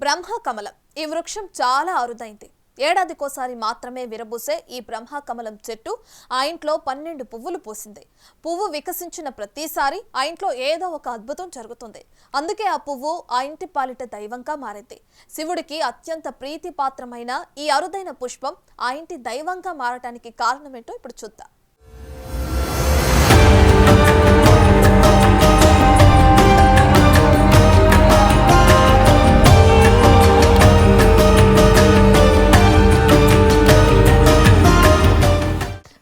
బ్రహ్మకమలం ఈ వృక్షం చాలా అరుదైంది. ఏడాదికోసారి మాత్రమే విరబూసే ఈ బ్రహ్మకమలం చెట్టు ఆ ఇంట్లో 12 పువ్వులు పూసింది. పువ్వు వికసించిన ప్రతిసారి ఆ ఇంట్లో ఏదో ఒక అద్భుతం జరుగుతుంది. అందుకే ఆ పువ్వు ఆ ఇంటి పాలిట దైవంగా మారింది. శివుడికి అత్యంత ప్రీతిపాత్రమైన ఈ అరుదైన పుష్పం ఆ ఇంటి దైవంగా మారటానికి కారణమేంటో ఇప్పుడు చూద్దాం.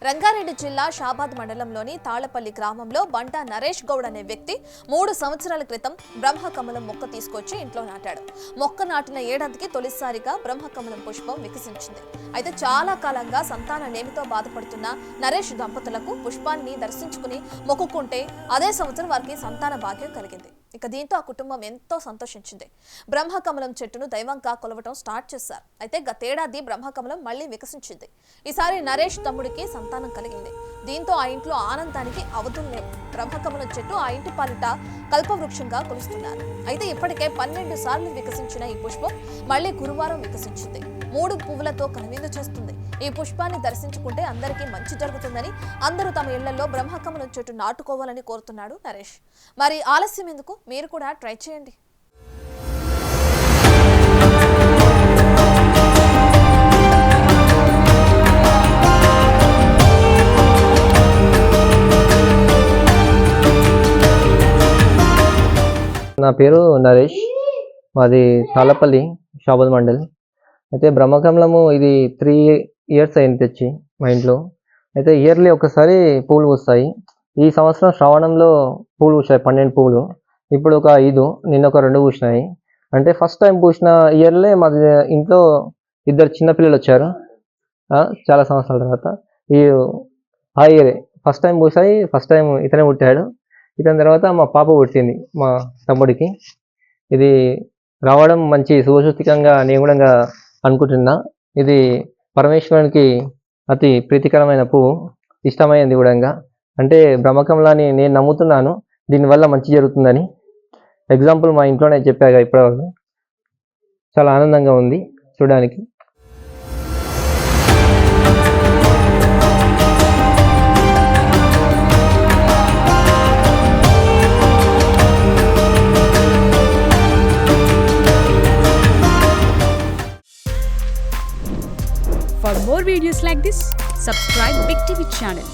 రంగారెడ్డి జిల్లా షాబాద్ మండలంలోని తాళపల్లి గ్రామంలో బంటా నరేష్ గౌడ్ అనే వ్యక్తి 3 సంవత్సరాల క్రితం బ్రహ్మకమలం మొక్క తీసుకొచ్చి ఇంట్లో నాటాడు. మొక్క నాటిన ఏడాదికి తొలిసారిగా బ్రహ్మకమలం పుష్పం వికసించింది. అయితే చాలా కాలంగా సంతానలేమితో బాధపడుతున్న నరేష్ దంపతులకు పుష్పాన్ని దర్శించుకుని మొక్కుకుంటే అదే సంవత్సరం వారికి సంతాన భాగ్యం కలిగింది. ఇక దీంతో ఆ కుటుంబం ఎంతో సంతోషించింది. బ్రహ్మకమలం చెట్టును దైవంగా కొలవటం స్టార్ట్ చేశారు. అయితే గతేడాది బ్రహ్మకమలం మళ్లీ వికసించింది. ఈసారి నరేష్ తమ్ముడికి సంతానం కలిగింది. దీంతో ఆ ఇంట్లో ఆనందానికి అవధులు లేవు. బ్రహ్మకమలం చెట్టు ఆ ఇంటి పాలిట కల్పవృక్షంగా కొలుస్తున్నారు. అయితే ఇప్పటికే 12 సార్లు వికసించిన ఈ పుష్పం మళ్లీ గురువారం వికసించింది. 3 పువ్వులతో కనువిందు చేస్తుంది. ఈ పుష్పాన్ని దర్శించుకుంటే అందరికీ మంచి జరుగుతుందని అందరూ తమ ఇళ్లలో బ్రహ్మకమలం చెట్టు నాటుకోవాలని కోరుతున్నాడు నరేష్. మరి ఆలస్యం ఎందుకు? మీరు కూడా ట్రై చేయండి. నా పేరు నరేష్, మాది తాళపల్లి షాబాద్ మండల్. అయితే బ్రహ్మకమలము ఇది 3 ఇయర్స్ అయింది తెచ్చి మా ఇంట్లో. అయితే ఇయర్లీ ఒకసారి పూలు పూస్తాయి. ఈ సంవత్సరం శ్రావణంలో పూలు పూసాయి 12 పువ్వులు. ఇప్పుడు ఒక 5, నిన్న ఒక 2 పూసినాయి. అంటే ఫస్ట్ టైం పూసిన ఇయర్లే మాది ఇంట్లో 2 చిన్నపిల్లలు వచ్చారు చాలా సంవత్సరాల తర్వాత. ఆ ఇయరే ఫస్ట్ టైం పూసాయి. ఫస్ట్ టైం ఇతనే పుట్టాడు. ఇతని తర్వాత మా పాప పుట్టింది మా తమ్ముడికి. ఇది రావడం మంచి శుభసూచకంగా నేను కూడా అనుకుంటున్నా. ఇది పరమేశ్వరునికి అతి ప్రీతికరమైన పువ్వు, ఇష్టమైనది కూడా. అంటే బ్రహ్మకమలాన్ని నేను నమ్ముతున్నాను, దీనివల్ల మంచి జరుగుతుందని. ఎగ్జాంపుల్ మా ఇంట్లోనే చెప్పాగా ఇప్పటివరకు. చాలా ఆనందంగా ఉంది చూడడానికి. For more videos like this, subscribe Big TV channel.